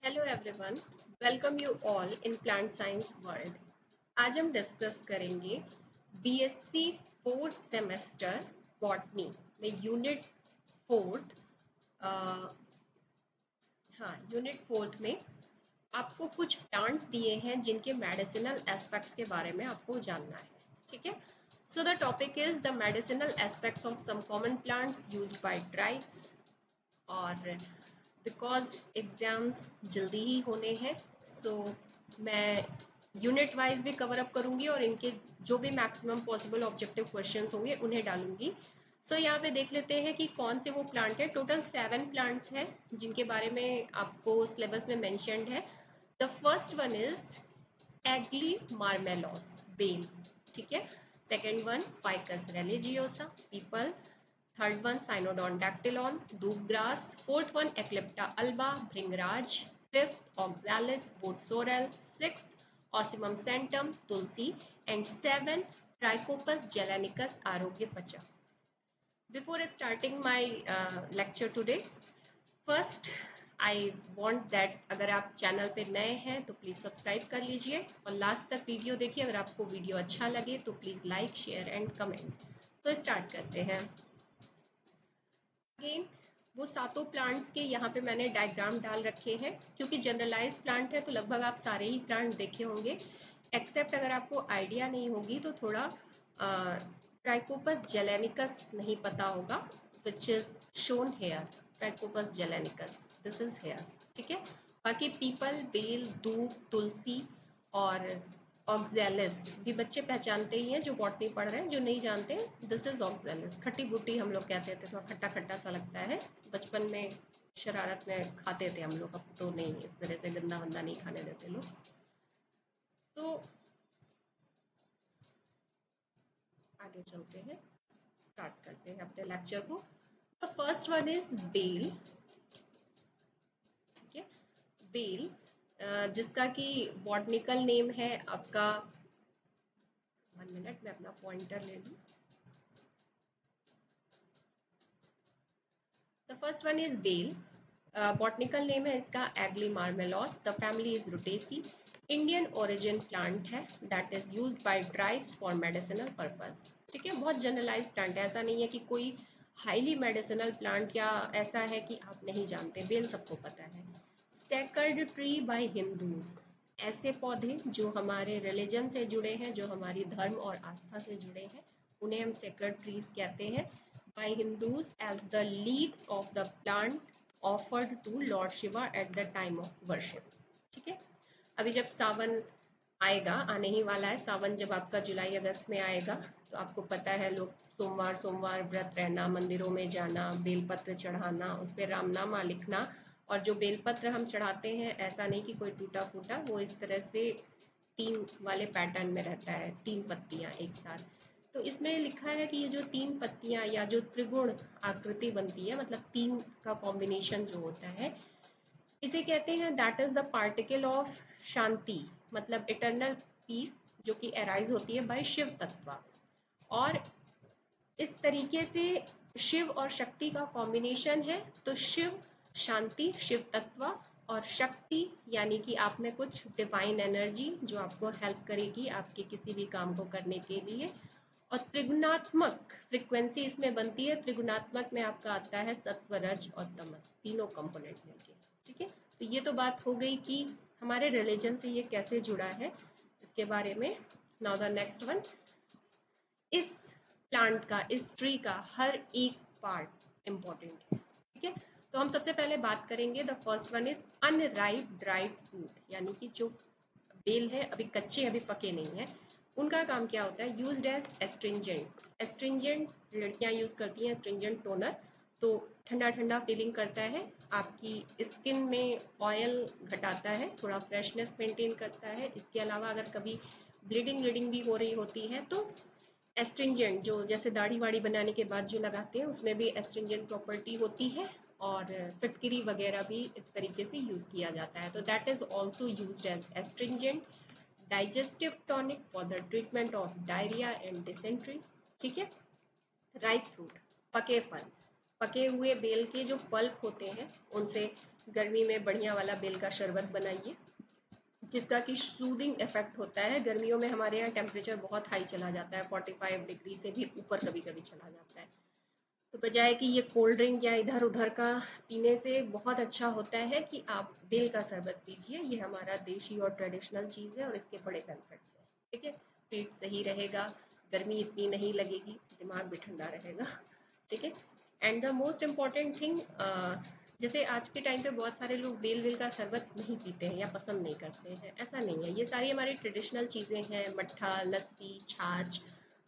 Hello everyone, welcome you all in plant science world. आज हम discuss करेंगे BSc fourth semester botany में fourth unit fourth में आपको कुछ प्लांट्स दिए हैं जिनके मेडिसिनल एस्पेक्ट्स के बारे में आपको जानना है। ठीक है, so the topic is the medicinal aspects of some common plants used by tribes. और बिकॉज एग्ज़ाम्स जल्दी ही होने हैं, सो मैं यूनिट वाइज भी कवर अप करूँगी और इनके जो भी मैक्सिमम पॉसिबल ऑब्जेक्टिव क्वेश्चंस होंगे उन्हें डालूंगी। सो यहाँ पे देख लेते हैं कि कौन से वो प्लांट है। टोटल 7 प्लांट्स हैं जिनके बारे में आपको सिलेबस में मैंशनड है। The first one is Aegle marmelos, bel. ठीक है, second one Ficus religiosa, peepal. Third one Cynodon dactylon, दूबग्रास। Fourth one Eclipta alba, bhringraj. Fifth Oxalis wood sorrel. Sixth Ocimum sanctum, tulsi. And seven Trichopus zeylanicus, arogyapacha. Before starting my lecture today, first I want that अगर आप channel पे नए हैं तो please subscribe कर लीजिए और लास्ट तक वीडियो देखिए। अगर आपको वीडियो अच्छा लगे तो please like, share and comment. तो स्टार्ट करते हैं। अगेन वो सातों प्लांट्स के यहाँ पे मैंने डायग्राम डाल रखे हैं क्योंकि जनरलाइज प्लांट है तो लगभग आप सारे ही प्लांट देखे होंगे, एक्सेप्ट अगर आपको आइडिया नहीं होगी तो थोड़ा ट्राइकोपस जेलेनिकस नहीं पता होगा, which is shown here. Trichopus zeylanicus, this is here. ठीक है, बाकी पीपल, बेल, दूब, तुलसी और ऑक्सैलिस भी बच्चे पहचानते ही हैं जो बॉटनी पढ़ रहे हैं। जो नहीं जानते, दिस इज ऑक्सैलिस। खट्टी बुट्टी हम लोग कहते थे, थोड़ा खट्टा खट्टा सा लगता है। बचपन में शरारत में खाते थे हम लोग, अब तो नहीं, इस तरह से गंदा वंदा नहीं खाने देते लोग। तो आगे चलते हैं, स्टार्ट करते हैं अपने लेक्चर को। The first one is bael. ठीक है, बेल जिसका कि बॉटनिकल नेम है आपका, 1 मिनट मैं अपना पॉइंटर ले लूँ। The first one is bel. Botanical name है इसका Aegle marmelos. The family is Rutaceae. Indian origin plant है that is used by tribes for medicinal purpose. ठीक है, बहुत जनरलाइज प्लांट है, ऐसा नहीं है कि कोई हाईली मेडिसिनल प्लांट या ऐसा है कि आप नहीं जानते। बेल सबको पता है। सेक्रेड ट्री बाय हिंदूज, ऐसे पौधे जो हमारे रिलीजन से जुड़े हैं, जो हमारी धर्म और आस्था से जुड़े हैं, उन्हें हम सेक्रेड ट्रीज कहते हैं। by Hindus as the leaves of the plant offered to Lord Shiva at the time of worship। ठीक है, अभी जब सावन आएगा, आने ही वाला है सावन, जब आपका जुलाई अगस्त में आएगा, तो आपको पता है लोग सोमवार सोमवार व्रत रहना, मंदिरों में जाना, बेलपत्र चढ़ाना, उस पर राम नामा लिखना। और जो बेलपत्र हम चढ़ाते हैं, ऐसा नहीं कि कोई टूटा फूटा, वो इस तरह से 3 वाले पैटर्न में रहता है, 3 पत्तियां एक साथ। तो इसमें लिखा है कि ये जो 3 पत्तियां या जो त्रिगुण आकृति बनती है, मतलब 3 का कॉम्बिनेशन जो होता है, इसे कहते हैं that is the particle of shanti, मतलब इटर्नल पीस, जो कि अराइज होती है बाय शिव तत्व। और इस तरीके से शिव और शक्ति का कॉम्बिनेशन है, तो शिव शांति, शिव तत्व, और शक्ति यानी कि आप में कुछ डिवाइन एनर्जी जो आपको हेल्प करेगी आपके किसी भी काम को करने के लिए। और त्रिगुणात्मक फ्रीक्वेंसी इसमें बनती है। त्रिगुणात्मक में आपका आता है सत्व, रज और तमस, तीनों कंपोनेंट मिलके। ठीक है, तो ये तो बात हो गई कि हमारे रिलीजन से ये कैसे जुड़ा है, इसके बारे में। नाउ द नेक्स्ट वन, इस प्लांट का, इस ट्री का हर एक पार्ट इम्पोर्टेंट है। ठीक है, तो हम सबसे पहले बात करेंगे, the first one is unripe dried fruit, यानी कि जो बेल है अभी कच्चे, अभी पके नहीं है, उनका काम क्या होता है, यूज्ड एज एस्ट्रिंजेंट। एस्ट्रिंजेंट लड़कियां यूज करती हैं, एस्ट्रिंजेंट टोनर, तो ठंडा ठंडा फीलिंग करता है, आपकी स्किन में ऑयल घटाता है, थोड़ा फ्रेशनेस मेंटेन करता है। इसके अलावा अगर कभी ब्लीडिंग ब्लीडिंग भी हो रही होती है तो एस्ट्रिंजेंट, जो जैसे दाढ़ी वाड़ी बनाने के बाद जो लगाते हैं, उसमें भी एस्ट्रिंजेंट प्रॉपर्टी होती है। और फिटकरी वगैरह भी इस तरीके से यूज किया जाता है, तो that is also used as astringent. Digestive tonic for the treatment of diarrhoea and dysentery. ठीक है, राइप फ्रूट, पके फल, पके हुए बेल के जो पल्प होते हैं उनसे गर्मी में बढ़िया वाला बेल का शरबत बनाइए, जिसका कि सूदिंग इफेक्ट होता है। गर्मियों में हमारे यहाँ टेम्परेचर बहुत हाई चला जाता है, 45 डिग्री से भी ऊपर कभी कभी चला जाता है। तो बजाय कि ये कोल्ड ड्रिंक या इधर उधर का पीने से, बहुत अच्छा होता है कि आप बेल का शरबत पीजिए। ये हमारा देशी और ट्रेडिशनल चीज़ है और इसके बड़े बेनिफिट्स हैं। ठीक है, पेट सही रहेगा, गर्मी इतनी नहीं लगेगी, दिमाग भी ठंडा रहेगा। ठीक है, and the most important thing, जैसे आज के टाइम पे बहुत सारे लोग बेल वेल का शरबत नहीं पीते हैं या पसंद नहीं करते हैं, ऐसा नहीं है। ये सारी हमारी ट्रेडिशनल चीज़ें हैं, मट्ठा, लस्सी, छाछ,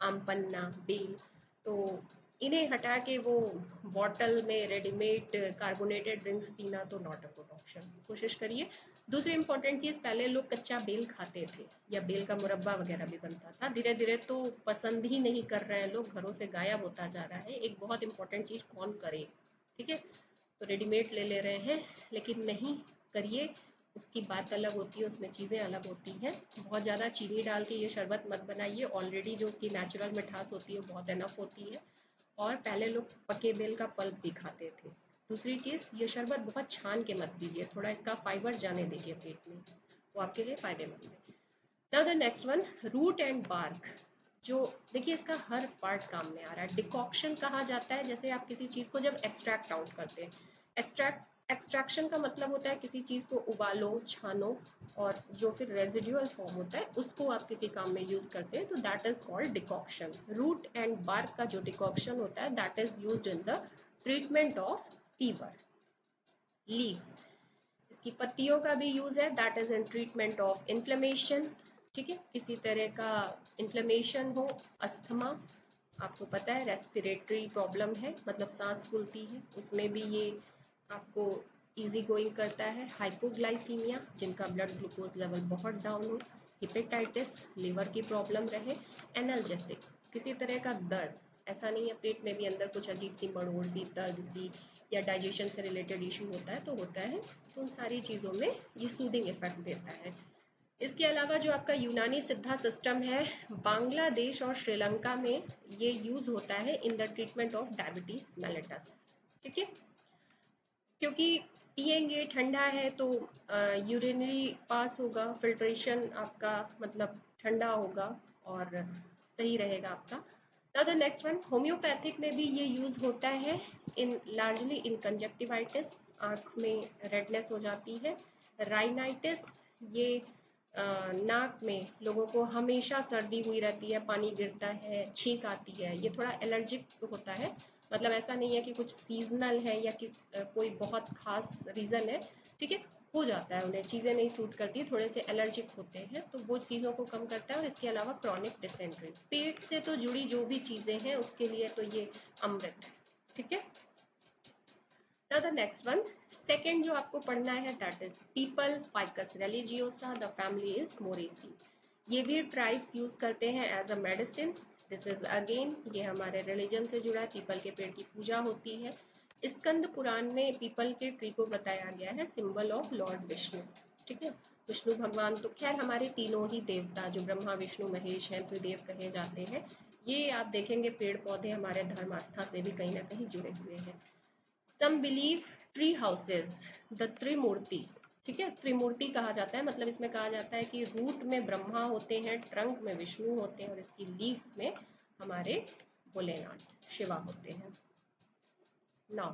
आम पन्ना, बेल। तो इन्हें हटा के वो बॉटल में रेडीमेड कार्बोनेटेड ड्रिंक्स पीना तो नॉट अ गुड ऑप्शन। कोशिश करिए। दूसरी इंपॉर्टेंट चीज़, पहले लोग कच्चा बेल खाते थे या बेल का मुरब्बा वगैरह भी बनता था, धीरे धीरे तो पसंद ही नहीं कर रहे हैं लोग, घरों से गायब होता जा रहा है। एक बहुत इंपॉर्टेंट चीज़ कौन करे, ठीक है। तो रेडीमेड ले ले रहे हैं, लेकिन नहीं करिए, उसकी बात अलग होती है, उसमें चीज़ें अलग होती हैं। बहुत ज़्यादा चीनी डाल के ये शरबत मत बनाइए, ऑलरेडी जो उसकी नेचुरल मिठास होती है बहुत एनफ होती है। और पहले लोग पके बेल का पल्प भी खाते थे। दूसरी चीज़, ये शरबत बहुत छान के मत पीजिए, थोड़ा इसका फाइबर जाने दीजिए पेट में, वो आपके लिए फ़ायदेमंद है। Now the next one, root and bark. जो देखिए इसका हर पार्ट काम में आ रहा है। डिकॉक्शन कहा जाता है, जैसे आप किसी चीज़ को जब एक्सट्रैक्ट आउट करते हैं। एक्सट्रैक्शन का मतलब होता है किसी चीज़ को उबालो, छानो, और जो फिर रेजिड्यूअल फॉर्म होता है उसको आप किसी काम में यूज़ करते हैं, तो that is called decoction. Root and bark का जो डिकॉक्शन होता है, that is used in the treatment of fever. Leaves, इसकी पत्तियों का भी यूज़ है, that is in treatment of inflammation. ठीक है, किसी तरह का इन्फ्लेमेशन हो, अस्थमा, आपको पता है रेस्पिरेटरी प्रॉब्लम है, मतलब सांस फूलती है, उसमें भी ये आपको इजी गोइंग करता है। हाइपोग्लाइसीमिया, जिनका ब्लड ग्लूकोज लेवल बहुत डाउन हो, हिपेटाइटिस, लीवर की प्रॉब्लम रहे, एनाल्जेसिक, किसी तरह का दर्द, ऐसा नहीं है पेट में भी अंदर कुछ अजीब सी मड़ोड़ सी, दर्द सी, या डाइजेशन से रिलेटेड इशू होता है तो होता है, तो उन सारी चीज़ों में ये सूदिंग इफेक्ट देता है। इसके अलावा जो आपका यूनानी सिद्धा सिस्टम है, बांग्लादेश और श्रीलंका में ये यूज़ होता है इन the treatment of diabetes mellitus. ठीक है, क्योंकि पिएंगे, ठंडा है तो यूरिनरी पास होगा, फिल्ट्रेशन आपका मतलब ठंडा होगा और सही रहेगा आपका। Now the next one, homeopathic में भी ये यूज़ होता है इन लार्जली इन कंजक्टिवाइटिस, आँख में रेडनेस हो जाती है। राइनाइटिस, ये नाक में लोगों को हमेशा सर्दी हुई रहती है, पानी गिरता है, छींक आती है, ये थोड़ा एलर्जिक होता है। मतलब ऐसा नहीं है कि कुछ सीजनल है या कोई बहुत खास रीज़न है, ठीक है, हो जाता है उन्हें, चीज़ें नहीं सूट करती, थोड़े से एलर्जिक होते हैं, तो वो चीज़ों को कम करता है। और इसके अलावा क्रॉनिक डिसेंट्री, पेट से तो जुड़ी जो भी चीज़ें हैं उसके लिए तो ये अमृत है। ठीक है, now the next one, second जो आपको पढ़ना है, that is peepal Ficus religiosa, the family is Moraceae. ये भी ट्राइब्स यूज करते हैं as a medicine. This is again, ये हमारे रिलीजन से जुड़ा है, पीपल के पेड़ की पूजा होती है। स्कंद पुराण में पीपल के ट्री को बताया गया है सिंबल ऑफ लॉर्ड विष्णु। ठीक है, विष्णु भगवान तो खैर हमारे तीनों ही देवता जो ब्रह्मा विष्णु महेश हैं, त्रिदेव कहे जाते हैं, ये आप देखेंगे पेड़ पौधे हमारे धर्म आस्था से भी कहीं ना कहीं जुड़े हुए हैं। Some believe tree houses, the त्रिमूर्ति। ठीक है, त्रिमूर्ति कहा जाता है, मतलब इसमें कहा जाता है कि रूट में ब्रह्मा होते हैं, ट्रंक में विष्णु होते हैं और इसकी लीव्स में हमारे भोलेनाथ शिवा होते हैं। Now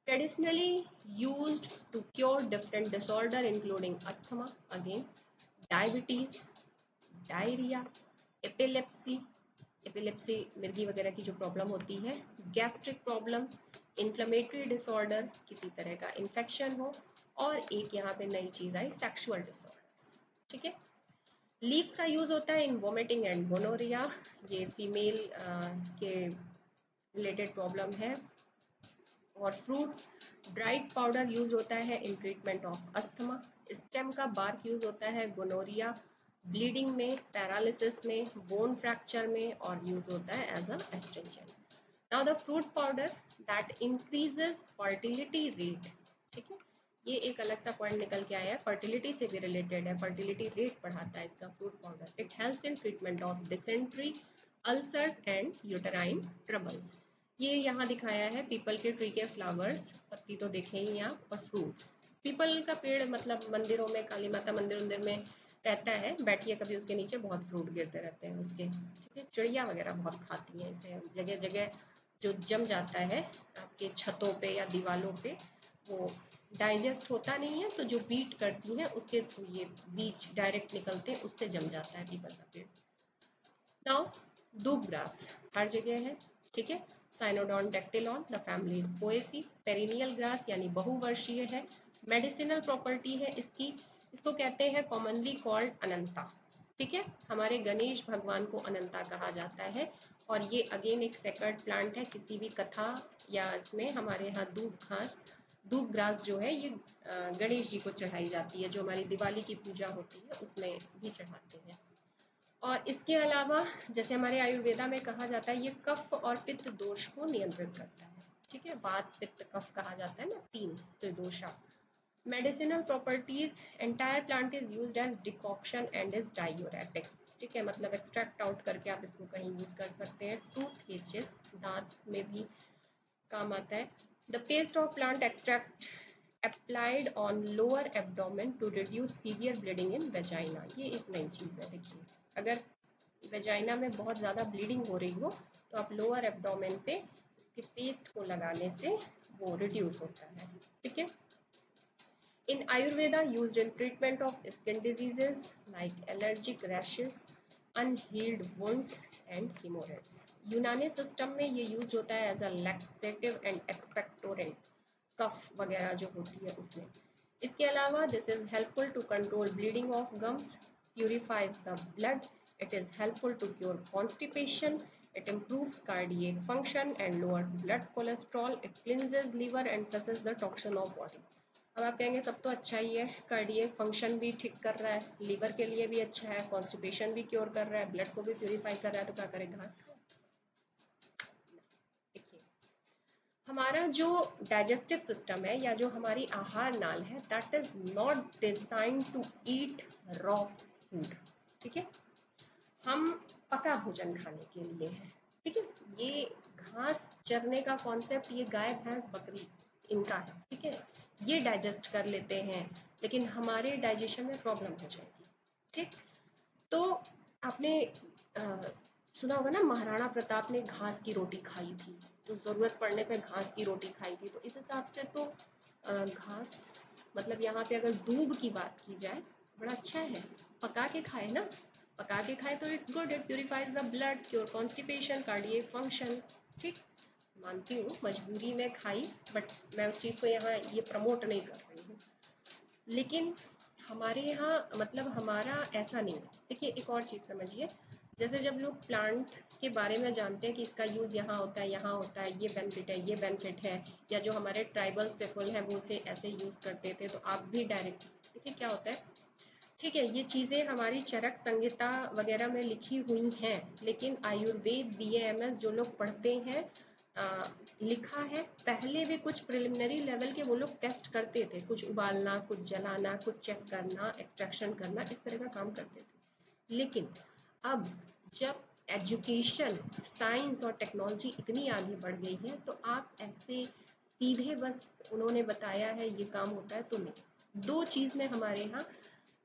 traditionally used to cure different disorder including asthma, again diabetes, diarrhoea, epilepsy, epilepsy मिर्गी वगैरह की जो प्रॉब्लम होती है, गैस्ट्रिक प्रॉब्लम्स, इन्फ्लेमेटरी डिसऑर्डर, किसी तरह का इन्फेक्शन हो, और एक यहाँ पे नई चीज़ आई, सेक्सुअल डिसऑर्डर्स। ठीक है, लीव्स का यूज़ होता है इन वोमिटिंग एंड गोनोरिया, ये फीमेल के रिलेटेड प्रॉब्लम है। और फ्रूट्स, ड्राइड पाउडर यूज होता है in treatment of asthma. Stem का बार्क यूज होता है गोनोरिया, ब्लीडिंग में, पैरालिसिस में, बोन फ्रैक्चर में, और यूज होता है as a astringent. Now the fruit powder that increases fertility rate. ठीक है, ये एक अलग सा पॉइंट निकल के आया है, फर्टिलिटी से भी रिलेटेड है, फर्टिलिटी रेट बढ़ाता है इसका fruit powder. It helps in treatment of dysentery, ulcers and uterine troubles. ये यहाँ दिखाया है पीपल के ट्री के फ्लावर्स, पत्ती तो देखे ही आप, और फ्रूट्स। पीपल का पेड़ मतलब मंदिरों में, काली माता मंदिर में रहता है, बैठिए कभी उसके नीचे, बहुत फ्रूट गिरते रहते हैं उसके, ठीक है। चिड़िया वगैरह बहुत खाती हैं इसे, जगह जगह जो जम जाता है आपके छतों पे या दीवालों पे, वो डाइजेस्ट होता नहीं है, तो जो बीट करती हैं उसके थ्रू ये बीज डायरेक्ट निकलते हैं, उससे जम जाता है पीपल का पेड़। नाउ दूब ग्रास हर जगह है, ठीक है। Cynodon dactylon, the family is Poaceae. Perennial grass यानी बहुवर्षीय है। मेडिसिनल प्रॉपर्टी है इसकी, इसको कहते हैं कॉमनली कॉल्ड अनंता, ठीक है। हमारे गणेश भगवान को अनंता कहा जाता है, और ये अगेन एक सेक्रेड प्लांट है। किसी भी कथा या इसमें हमारे यहाँ दूब ग्रास जो है ये गणेश जी को चढ़ाई जाती है, जो हमारी दिवाली की पूजा होती है उसमें भी चढ़ाते हैं। और इसके अलावा जैसे हमारे आयुर्वेदा में कहा जाता है, ये कफ और पित्त दोष को नियंत्रित करता है, ठीक है। वात पित्त कफ कहा जाता है ना, तीन त्रिदोषा। Medicinal properties, entire plant is used as decoction and is diuretic, ठीक है। मतलब एक्सट्रैक्ट आउट करके आप इसको कहीं यूज कर सकते हैं। टूथ एचेस, दांत में भी काम आता है। The paste of plant extract applied on lower abdomen to reduce severe bleeding in vagina, ये एक नई चीज़ है। देखिए, अगर वेजाइना में बहुत ज़्यादा ब्लीडिंग हो रही हो तो आप लोअर एब्डोमेन पे इसके पेस्ट को लगाने से वो रिड्यूस होता है, ठीक है। In Ayurveda used in treatment of skin diseases like allergic rashes, unhealed wounds and haemorrhoids. Unani system में ये यूज होता है as a laxative and expectorant, कफ वगैरह जो होती है उसमें। इसके अलावा this is helpful to control bleeding of gums, purifies the blood, it is helpful to cure constipation, it improves cardiac function and lowers blood cholesterol, it cleanses liver and flushes the toxin of body। अब आप कहेंगे सब तो अच्छा ही है, cardiac function भी ठीक कर रहा है, लीवर के लिए भी अच्छा है, कॉन्स्टिपेशन भी क्योर कर रहा है, ब्लड को भी प्यूरिफाई कर रहा है, तो क्या करें, घास खाओ। देखिए, हमारा जो डाइजेस्टिव सिस्टम है या जो हमारी आहार नाल है, that is not design to eat raw food, ठीक है। हम पका भोजन खाने के लिए है, ठीक है। ये घास चरने का कॉन्सेप्ट ये गाय भैंस बकरी इनका है, ठीक है। ये डाइजेस्ट कर लेते हैं, लेकिन हमारे डाइजेशन में प्रॉब्लम हो जाएगी, ठीक। तो आपने सुना होगा ना, महाराणा प्रताप ने घास की रोटी खाई थी, तो जरूरत पड़ने पे घास की रोटी खाई थी। तो इस हिसाब से तो घास मतलब यहाँ पे अगर दूब की बात की जाए, बड़ा अच्छा है, पका के खाए ना, पका के खाए तो it's good, it purifies the blood, cure constipation, cardiac function, ठीक। मानती हूँ मजबूरी में खाई, बट मैं उस चीज़ को यहाँ ये प्रमोट नहीं कर रही हूँ। लेकिन हमारे यहाँ मतलब हमारा ऐसा नहीं है। देखिए, एक और चीज़ समझिए, जैसे जब लोग प्लांट के बारे में जानते हैं कि इसका यूज़ यहाँ होता है, यहाँ होता है, ये बेनिफिट है, ये बेनिफिट है, या जो हमारे ट्राइबल्स पीपल हैं वो उसे ऐसे यूज़ करते थे, तो आप भी डायरेक्ट देखिए क्या होता है, ठीक है। ये चीज़ें हमारी चरक संहिता वगैरह में लिखी हुई हैं, लेकिन आयुर्वेद BAMS जो लोग पढ़ते हैं, लिखा है पहले भी कुछ प्रिलिमिनरी लेवल के वो लोग टेस्ट करते थे, कुछ उबालना, कुछ जलाना, कुछ चेक करना, एक्सट्रैक्शन करना, इस तरह का काम करते थे। लेकिन अब जब एजुकेशन, साइंस और टेक्नोलॉजी इतनी आगे बढ़ गई है, तो आप ऐसे सीधे बस उन्होंने बताया है ये काम होता है तो नहीं। दो चीज़ में हमारे यहाँ,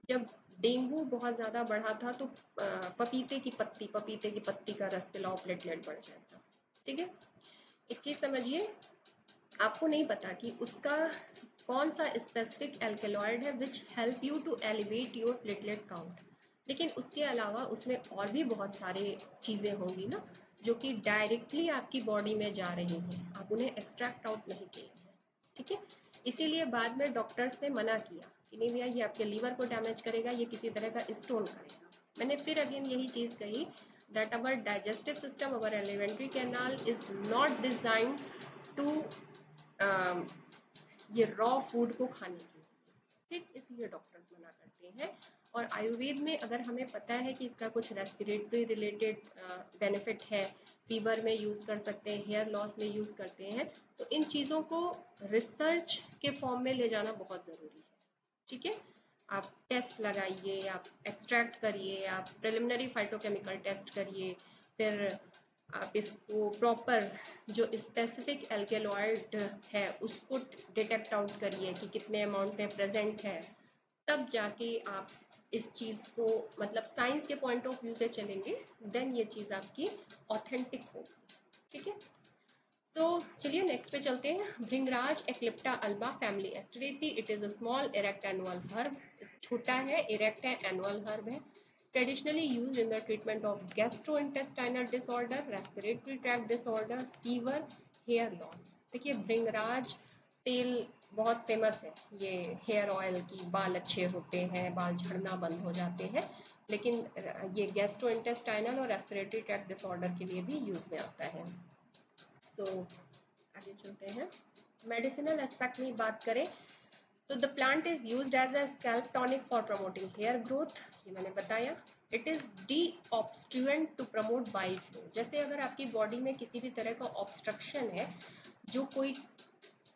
जब डेंगू बहुत ज़्यादा बढ़ा था तो पपीते की पत्ती का रस पिलाओ, प्लेटलेट बढ़ जाएगा, ठीक है। एक चीज़ समझिए, आपको नहीं पता कि उसका कौन सा स्पेसिफिक एल्केलॉइड है which help you to elevate your platelet count, लेकिन उसके अलावा उसमें और भी बहुत सारे चीज़ें होंगी ना, जो कि डायरेक्टली आपकी बॉडी में जा रही हैं, आप उन्हें एक्सट्रैक्ट आउट नहीं किए हैं, ठीक है। इसीलिए बाद में डॉक्टर्स ने मना किया कि नहीं भैया, ये आपके लीवर को डैमेज करेगा, ये किसी तरह का स्टोन करेगा। मैंने फिर अगेन यही चीज़ कही, that our digestive system, our alimentary canal is not designed to ये रॉ फूड को खाने के लिए, ठीक। इसलिए डॉक्टर्स मना करते हैं। और आयुर्वेद में अगर हमें पता है कि इसका कुछ रेस्पिरेटरी रिलेटेड बेनिफिट है, फीवर में यूज़ कर सकते हैं, हेयर लॉस में यूज़ करते हैं, तो इन चीज़ों को रिसर्च के फॉर्म में ले जाना बहुत ज़रूरी है, ठीक है। आप टेस्ट लगाइए, आप एक्सट्रैक्ट करिए, आप प्रिलिमिनरी फाइटोकेमिकल टेस्ट करिए, फिर आप इसको प्रॉपर जो स्पेसिफिक एल्केलॉइड है उसको डिटेक्ट आउट करिए कि कितने अमाउंट में प्रेजेंट है, तब जाके आप इस चीज़ को मतलब साइंस के पॉइंट ऑफ व्यू से चलेंगे, देन ये चीज़ आपकी ऑथेंटिक होगी। ठीक है, सो चलिए नेक्स्ट पे चलते हैं। Bhringraj Eclipta alba family Asteraceae, it is a small erect annual herb. छोटा है, इरेक्ट है, एनुअल हर्ब है। Traditionally use in the treatment of gastrointestinal disorder, respiratory tract disorder, fever, hair loss. देखिए भृंगराज तेल बहुत फेमस है, ये हेयर ऑयल की, बाल अच्छे होते हैं, बाल झड़ना बंद हो जाते हैं, लेकिन ये गैस्ट्रोइंटेस्टाइनल और रेस्पिरेटरी ट्रैक्ट डिसऑर्डर के लिए भी यूज में आता है। सो आगे चलते हैं। मेडिसिनल एस्पेक्ट में बात करें तो the plant is used as a scalp tonic for promoting hair growth, ये मैंने बताया। It is deobstruent to promote bile flow, जैसे अगर आपकी बॉडी में किसी भी तरह का ऑब्स्ट्रक्शन है जो कोई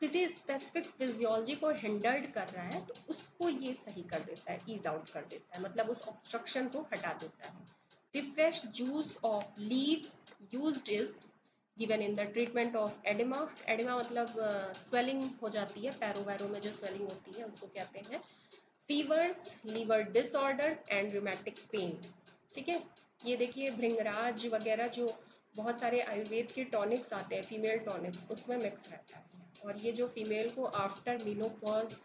किसी स्पेसिफिक फिजियोलॉजी को हिंडर्ड कर रहा है, तो उसको ये सही कर देता है, ईज आउट कर देता है, मतलब उस ऑब्स्ट्रक्शन को हटा देता है। The fresh juice of leaves used is given in the treatment of oedema. Oedema मतलब स्वेलिंग हो जाती है, पैरों वैरों में जो स्वेलिंग होती है उसको कहते हैं। Fevers, liver disorders and rheumatic pain. ठीक है, ये देखिए भृंगराज वगैरह जो बहुत सारे आयुर्वेद के टॉनिक्स आते हैं, फीमेल टॉनिक्स, उसमें मिक्स रहता है। और ये जो फीमेल को आफ्टर मीनोपॉज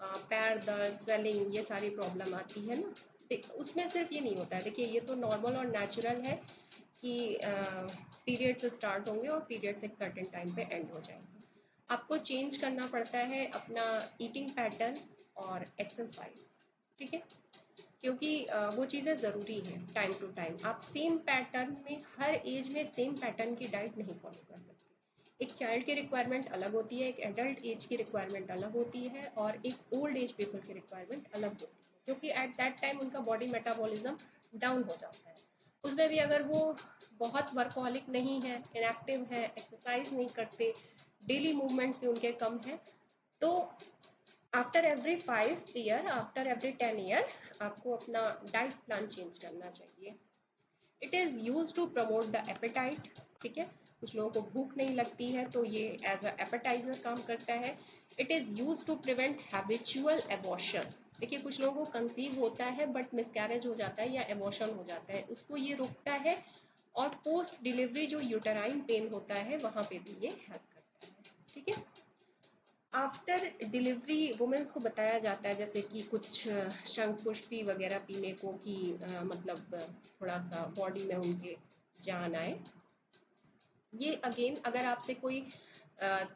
पैर दर्द, स्वेलिंग, ये सारी प्रॉब्लम आती है ना, उसमें सिर्फ ये नहीं होता है। देखिए ये तो नॉर्मल और नेचुरल है कि पीरियड्स स्टार्ट होंगे और पीरियड्स एक सर्टेन टाइम पे एंड हो जाएंगे। आपको चेंज करना पड़ता है अपना ईटिंग पैटर्न और एक्सरसाइज। ठीक है, क्योंकि वो चीज़ें ज़रूरी हैं टाइम टू टाइम। आप सेम पैटर्न में हर एज में सेम पैटर्न की डाइट नहीं फॉलो कर सकते। एक चाइल्ड की रिक्वायरमेंट अलग होती है, एक एडल्ट एज की रिक्वायरमेंट अलग होती है, और एक ओल्ड एज पीपल की रिक्वायरमेंट अलग होती है, क्योंकि एट दैट टाइम उनका बॉडी मेटाबॉलिज्म डाउन हो जाता है। उसमें भी अगर वो बहुत वर्कहॉलिक नहीं है, इनएक्टिव है, एक्सरसाइज नहीं करते, डेली मूवमेंट्स भी उनके कम हैं, तो after every 5 year, after every 10 year आपको अपना डाइट प्लान चेंज करना चाहिए। It is use to promote the appetite. ठीक है, कुछ लोगों को भूख नहीं लगती है तो ये एज अ एपेटाइजर काम करता है। It is use to prevent habitual abortion. देखिए कुछ लोगों को कंसीव होता है बट मिसकैरेज हो जाता है या एबॉर्शन हो जाता है, उसको ये रोकता है। और पोस्ट डिलीवरी जो यूटेराइन पेन होता है वहाँ पे भी ये हेल्प करता है। ठीक है, आफ्टर डिलीवरी वुमेन्स को बताया जाता है जैसे कि कुछ शंख पुष्पी वगैरह पीने को, कि मतलब थोड़ा सा बॉडी में उनके जान आए। ये अगेन अगर आपसे कोई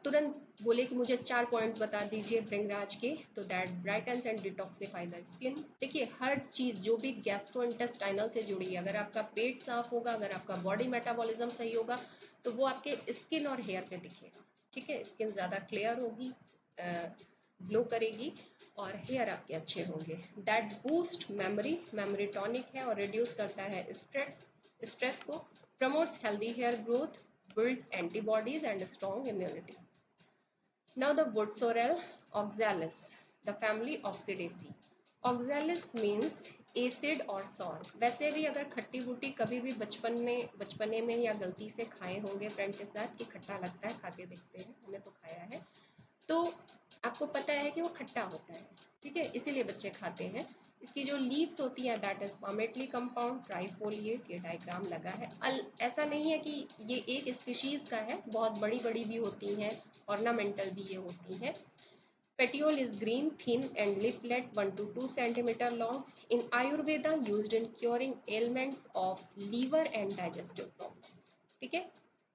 तुरंत बोले कि मुझे 4 पॉइंट्स बता दीजिए भृंगराज के, तो that brightens and detoxify the skin. देखिए हर चीज़ जो भी गैस्ट्रोइंटेस्टाइनल से जुड़ी है, अगर आपका पेट साफ होगा, अगर आपका बॉडी मेटाबॉलिज्म सही होगा, तो वो आपके स्किन और हेयर पे दिखेगा। ठीक है, स्किन ज़्यादा क्लियर होगी, ग्लो करेगी, और हेयर आपके अच्छे होंगे। That boost memory, memory tonic है और रिड्यूस करता है स्ट्रेस, स्ट्रेस को, promotes healthy hair growth, builds antibodies and strong immunity. Now the wood sorrel, Oxalis, the family Oxidaceae. Oxalis means acid और सॉर। वैसे भी अगर खट्टी बूटी कभी भी बचपने में या गलती से खाए होंगे फ्रेंड के साथ कि खट्टा लगता है, खा के देखते हैं, हमने तो खाया है, तो आपको पता है कि वो खट्टा होता है। ठीक है, इसीलिए बच्चे खाते हैं। इसकी जो लीव्स होती हैं that is palmately compound trifoliate, ये डायग्राम लगा है। ऐसा नहीं है कि ये एक स्पीशीज का है, बहुत बड़ी बड़ी भी होती हैं, ऑर्नामेंटल भी ये होती हैं। Petiole is green, thin and leaflet 1 to 2 centimeter long. In Ayurveda used in curing ailments of liver and digestive problems. ठीक है,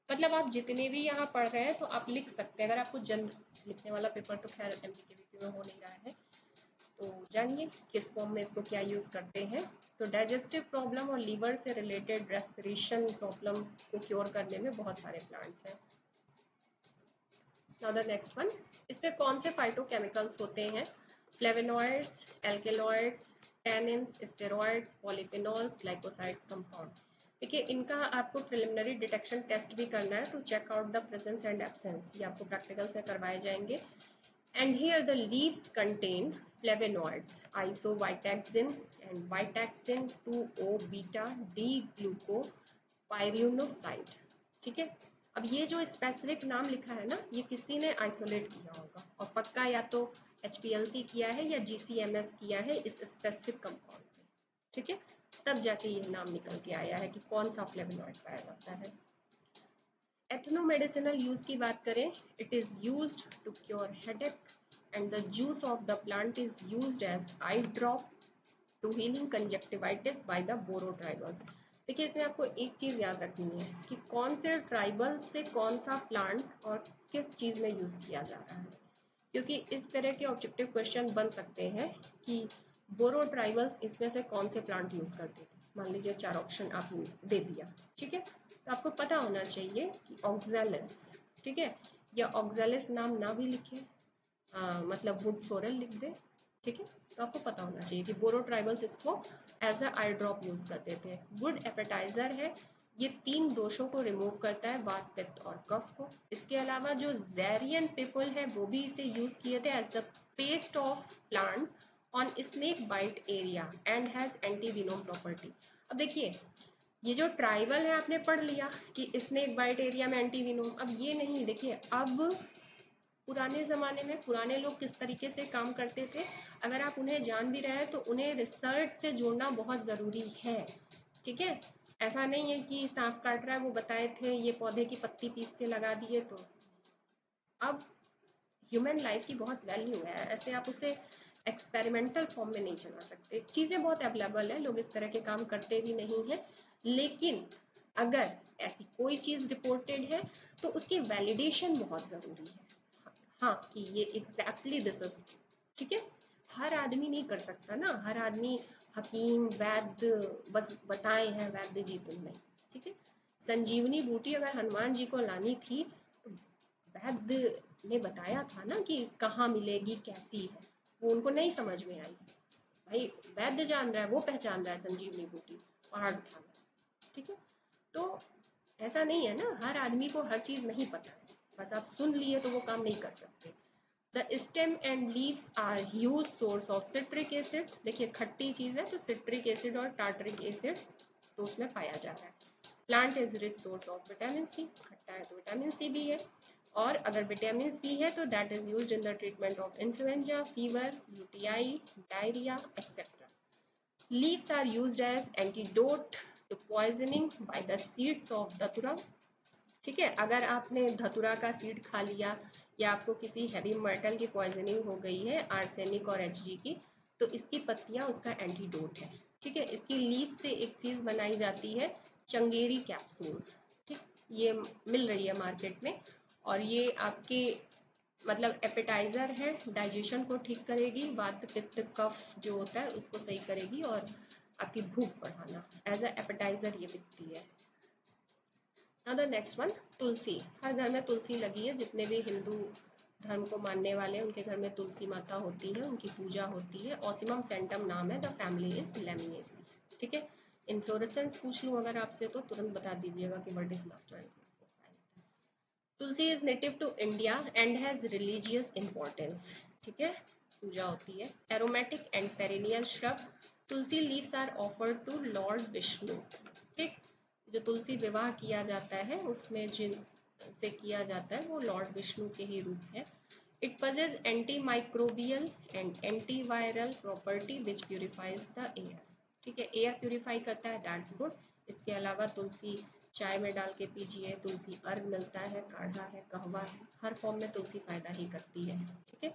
मतलब आप जितने भी यहाँ पढ़ रहे हैं तो आप लिख सकते हैं। अगर आपको जन लिखने वाला पेपर तो खैर एमपीके में हो नहीं रहा है, तो जानिए किस फॉर्म में इसको क्या यूज़ करते हैं। तो डाइजेस्टिव प्रॉब्लम और लीवर से रिलेटेड रेस्पिरेशन प्रॉब्लम को क्योर करने में बहुत सारे प्लांट्स हैं। नाउ द नेक्स्ट वन, इसमें कौन से फाइटोकेमिकल्स होते हैं? Flavonoids, alkaloids, tannins, steroids, polyphenols, glycosides compound. देखिए इनका आपको प्रिलिमिनरी डिटेक्शन टेस्ट भी करना है to check out the presence and absence, ये आपको प्रैक्टिकल्स में करवाए जाएंगे। And here the leaves contain flavonoids, isovitaxin and vitaxin 2O beta D glucopyrinoside. ठीक है। अब ये जो स्पेसिफिक नाम लिखा है ना, ये किसी ने आइसोलेट किया होगा और पक्का या तो HPLC किया है या GCMS किया है इस स्पेसिफिक कंपाउंड पे, ठीक है। तब जाके ये नाम निकल के आया है कि कौन सा फ्लेवोनॉइड पाया जाता है। एथनोमेडिसिनल यूज की बात करें, it is used to cure headache and the juice of the plant is used as eye drop to healing conjunctivitis by the Boro tribals. देखिए इसमें आपको एक चीज़ याद रखनी है कि कौन से ट्राइबल से कौन सा प्लांट और किस चीज़ में यूज़ किया जा रहा है, क्योंकि इस तरह के ऑब्जेक्टिव क्वेश्चन बन सकते हैं कि बोरो ट्राइबल्स इसमें से कौन से प्लांट यूज़ करते थे। मान लीजिए 4 ऑप्शन आपने दे दिया, ठीक है, तो आपको पता होना चाहिए कि ऑक्जेलिस, ठीक है, या ऑक्जेलिस नाम ना भी लिखे, मतलब वुड सोरल लिख दे, ठीक है। तो आपको पता होना चाहिए कि बोरो ट्राइबल्स इसको as a eye drop use करते थे। गुड एपेटाइजर है, ये 3 दोषों को रिमूव करता है, वात पित्त और कफ को। इसके अलावा जो ज़ेरियन पीपल है वो भी इसे यूज़ किए थे as the paste of plant on snake bite area and has antivenom property. अब देखिए ये जो ट्राइबल है आपने पढ़ लिया कि स्नेक बाइट एरिया में एंटी विनोम, अब ये नहीं, देखिए अब पुराने ज़माने में पुराने लोग किस तरीके से काम करते थे, अगर आप उन्हें जान भी रहे हैं तो उन्हें रिसर्च से जोड़ना बहुत ज़रूरी है, ठीक है। ऐसा नहीं है कि सांप काट रहा है वो बताए थे ये पौधे की पत्ती पीस के लगा दिए। तो अब ह्यूमन लाइफ की बहुत वैल्यू है, ऐसे आप उसे एक्सपेरिमेंटल फॉर्म में नहीं चला सकते। चीज़ें बहुत अवेलेबल है, लोग इस तरह के काम करते भी नहीं हैं, लेकिन अगर ऐसी कोई चीज़ रिपोर्टेड है तो उसकी वैलिडेशन बहुत ज़रूरी है, हाँ कि ये एग्जैक्टली दिस इज, ठीक है। हर आदमी नहीं कर सकता ना, हर आदमी हकीम वैद्य बस बताए हैं वैद्य जी तुम नहीं, ठीक है। संजीवनी बूटी अगर हनुमान जी को लानी थी तो वैद्य ने बताया था ना कि कहाँ मिलेगी कैसी है, वो उनको नहीं समझ में आई। भाई वैद्य जान रहा है, वो पहचान रहा है संजीवनी बूटी, पहाड़ उठाना, ठीक है। तो ऐसा नहीं है ना, हर आदमी को हर चीज़ नहीं पता है, बस आप सुन लिए तो वो काम नहीं कर सकते। The stem and leaves are huge source of citric acid, देखिए खट्टी चीज़ है तो सिट्रिक एसिड और टार्टरिक एसिड तो उसमें पाया जा रहा है। Plant is rich source of vitamin C, खट्टा है तो विटामिन सी भी है, और अगर विटामिन सी है तो that is used in the treatment of influenza, fever, UTI, diarrhoea etcetera. Leaves are used as antidote to poisoning by the seeds of datura, ठीक है। अगर आपने धतुरा का सीड खा लिया या आपको किसी हैवी मेटल की पॉइजनिंग हो गई है, आर्सेनिक और Hg की, तो इसकी पत्तियां उसका एंटीडोट है, ठीक है। इसकी लीफ से एक चीज़ बनाई जाती है चंगेरी कैप्सूल्स, ठीक, ये मिल रही है मार्केट में, और ये आपके मतलब एपेटाइजर है, डाइजेशन को ठीक करेगी, वात पित्त कफ जो होता है उसको सही करेगी, और आपकी भूख बढ़ाना, एज अ एपेटाइजर ये बिकती है। नाउ द नेक्स्ट वन, तुलसी। हर घर में तुलसी लगी है, जितने भी हिंदू धर्म को मानने वाले हैं उनके घर में तुलसी माता होती है, उनकी पूजा होती है। ऑसिमम सेंटम नाम है, द फैमिली इज लेमिनेसी, ठीक है। इन्फ्लोरेसेंस पूछ लूँ अगर आपसे तो तुरंत बता दीजिएगा कि what is last. Tulsi is native to India and has religious importance, ठीक है, पूजा होती है। Aromatic and perennial shrub, tulsi leaves are offered to lord Vishnu, ठीक। जो तुलसी विवाह किया जाता है उसमें जिन से किया जाता है वो लॉर्ड विष्णु के ही रूप है। It पजेज anti microbial and anti viral property which purifies the air, ठीक है, एयर प्यूरिफाई करता है, दैट्स गुड। इसके अलावा तुलसी चाय में डाल के पीजिए, तुलसी अर्घ मिलता है, काढ़ा है, कहवा है, हर फॉर्म में तुलसी फायदा ही करती है, ठीक है।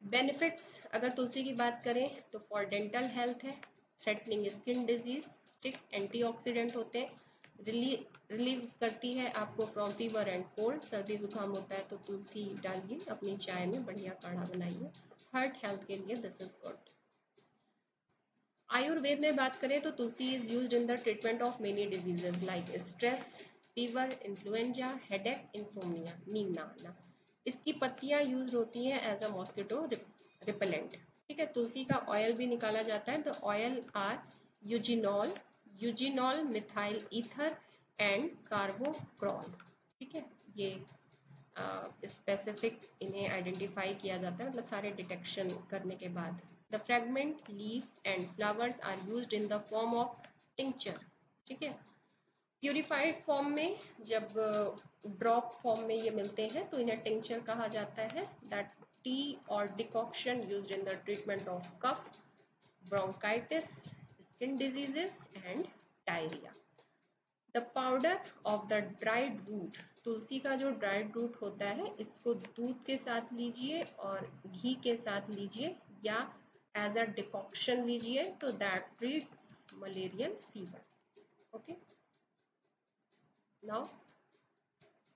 बेनिफिट्स अगर तुलसी की बात करें तो फॉर डेंटल हेल्थ है, थ्रेटनिंग स्किन डिजीज, ठीक, एंटीऑक्सीडेंट होते हैं, रिलीव करती है आपको फ्रॉम फीवर एंड कोल्ड, सर्दी जुकाम होता है तो तुलसी डालिए अपनी चाय में, बढ़िया काढ़ा बनाइए। हार्ट हेल्थ के लिए दिस इज गुड। आयुर्वेद में बात करें तो tulsi is used in the treatment of many diseases like stress, fever, influenza, headache, insomnia, नींद ना आना। इसकी पत्तियां यूज होती हैं एज अ मॉस्किटो रिपेलेंट, ठीक है। तुलसी का ऑयल भी निकाला जाता है, the oil are eugenol, eugenol methyl ether and carvacrol, ठीक है। ये स्पेसिफिक इन्हें आइडेंटिफाई किया जाता है, मतलब सारे डिटेक्शन करने के बाद। The fragment leaf and flowers are used in the form of tincture, ठीक है। प्यूरिफाइड फॉर्म में जब ड्रॉप फॉर्म में ये मिलते हैं तो इन्हें टिंचर कहा जाता है. दैट टी और decoction used in the treatment of cough, bronchitis, skin diseases and diarrhea. The powder of the dried root, तुलसी का जो ड्राइड रूट होता है इसको दूध के साथ लीजिए और घी के साथ लीजिए या एज अ डिकॉक्शन लीजिए तो that treats malarial fever. Okay, now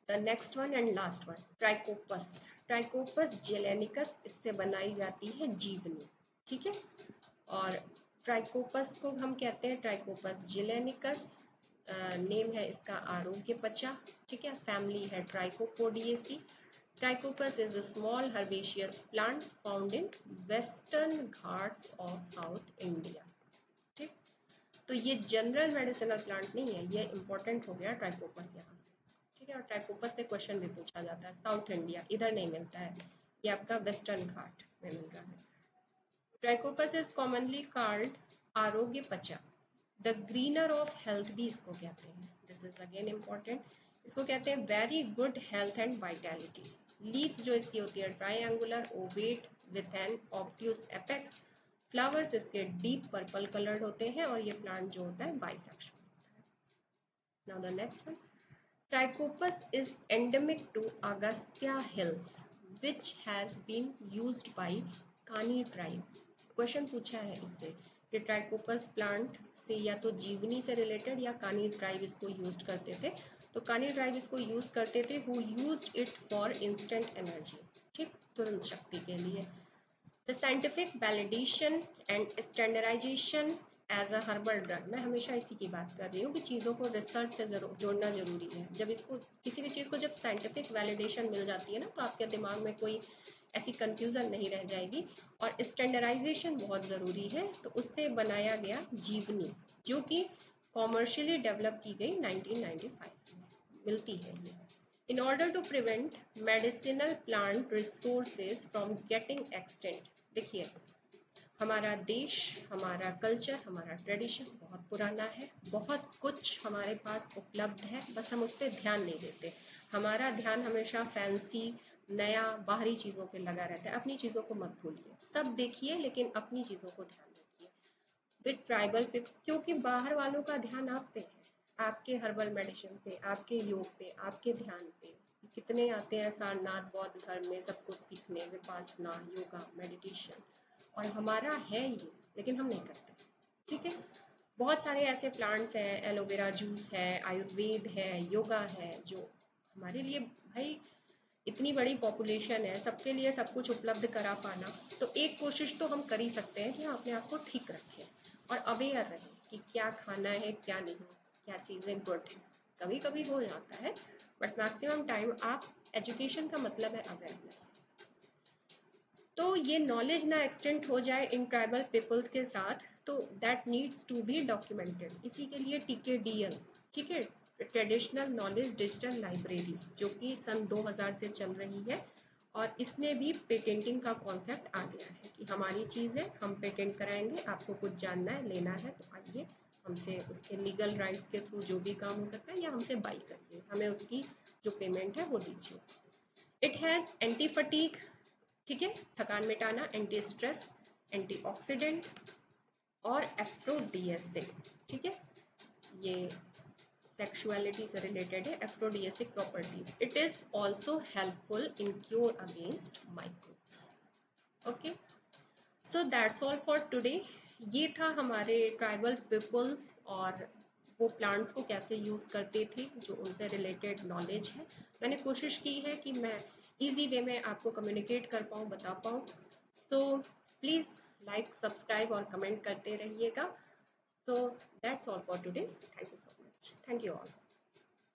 the next one and last one, Trichopus. Trichopus zeylanicus, इससे बनाई जाती है जीवनी. ठीक है, और ट्राइकोपस को हम कहते हैं ट्राइकोपस जिलेनिकस. नेम है इसका आरोग्य पचा. ठीक है, फैमिली है Trichopodaceae. Trichopus is a small herbaceous plant found in Western Ghats of South India. ठीक, तो ये जनरल मेडिसिनल प्लांट नहीं है, ये इंपॉर्टेंट हो गया ट्राइकोपस यहाँ से. ठीक है, और ट्राइकोपस से क्वेश्चन भी पूछा जाता है. साउथ इंडिया इधर नहीं मिलता है, ये आपका वेस्टर्न घाट में मिल रहा है. ट्राइकोपस इज कॉमनली कॉल्ड आरोग्य पचा. द ग्रीनर ऑफ हेल्थ भी इसको कहते हैं. This is again important. इसको कहते हैं very good health and vitality. Leaf जो इसकी होती है triangular Ovett with an obtuse apex. Flowers इसके डीप पर्पल कलर्ड होते हैं और ये प्लांट जो होता है बाइसेक्शुअल होता है. Now the next one, Trichopus is endemic to Agastya hills which has been used by Kani tribe. Question पूछा है इससे कि ट्राइकोपस प्लांट से या तो जीवनी से रिलेटेड या कानी ट्राइब इसको यूज करते थे. तो कानी ट्राइब इसको यूज करते थे who used it for instant energy. ठीक, तुरंत शक्ति के लिए. The scientific validation and standardisation as a herbal drug. मैं हमेशा इसी की बात कर रही हूँ कि चीज़ों को रिसर्च से जोड़ना जरूरी है. जब इसको किसी भी चीज़ को जब साइंटिफिक वैलिडेशन मिल जाती है ना तो आपके दिमाग में कोई ऐसी कंफ्यूजन नहीं रह जाएगी. और स्टैंडर्डाइजेशन बहुत ज़रूरी है. तो उससे बनाया गया जीवनी जो कि कॉमर्शियली डेवलप की गई 1995 में मिलती है ये. In order to prevent medicinal plant resources from getting extent. देखिए, हमारा देश, हमारा कल्चर, हमारा ट्रेडिशन बहुत पुराना है. बहुत कुछ हमारे पास उपलब्ध है, बस हम उस पर ध्यान नहीं देते. हमारा ध्यान हमेशा फैंसी नया बाहरी चीज़ों पे लगा रहता है. अपनी चीज़ों को मत भूलिए, सब देखिए लेकिन अपनी चीज़ों को ध्यान रखिए. विद ट्राइबल पीपल, क्योंकि बाहर वालों का ध्यान आप पे है, आपके हर्बल मेडिसिन पे, आपके योग पे, आपके ध्यान पे. कितने आते हैं सारनाथ बौद्ध धर्म में सब कुछ सीखने, विपासना, योगा, मेडिटेशन, और हमारा है ये लेकिन हम नहीं करते. ठीक है, बहुत सारे ऐसे प्लांट्स हैं, एलोवेरा जूस है, आयुर्वेद है, योगा है, जो हमारे लिए भाई इतनी बड़ी पॉपुलेशन है, सबके लिए सब कुछ उपलब्ध करा पाना. तो एक कोशिश तो हम कर ही सकते हैं कि हम अपने आप को ठीक रखें और अवेयर रहें कि क्या खाना है क्या नहीं, क्या चीज़ें गुड है. कभी कभी हो जाता है बट मैक्सिमम टाइम आप, एजुकेशन का मतलब है अवेयरनेस. तो ये नॉलेज ना एक्सटेंड हो जाए इन ट्राइबल पीपल्स के साथ, तो that needs to be documented. इसी के लिए TKDL, ठीक है, ट्रेडिशनल नॉलेज डिजिटल लाइब्रेरी, जो कि सन 2000 से चल रही है. और इसमें भी पेटेंटिंग का कॉन्सेप्ट आ गया है कि हमारी चीज़ है, हम पेटेंट कराएंगे. आपको कुछ जानना है, लेना है तो आइए हमसे उसके लीगल राइट के थ्रू जो भी काम हो सकता है या हमसे बाई करिए, हमें उसकी जो पेमेंट है वो दीजिए. इट हैज़ एंटी फटीक, ठीक है, थकान मिटाना, एंटी स्ट्रेस, एंटीऑक्सीडेंट और एफ्रोडिएसिक. ठीक है, ये सेक्सुअलिटी से रिलेटेड है. Aphrodisiac properties. It is also helpful in cure against microbes. Okay, so that's all for today. ये था हमारे ट्राइबल पीपल्स और वो प्लांट्स को कैसे यूज़ करते थे, जो उनसे रिलेटेड नॉलेज है. मैंने कोशिश की है कि मैं इजी वे में आपको कम्युनिकेट कर पाऊँ, बता पाऊँ. सो प्लीज़ लाइक, सब्सक्राइब और कमेंट करते रहिएगा. सो that's all for today. Thank you so much. Thank you all.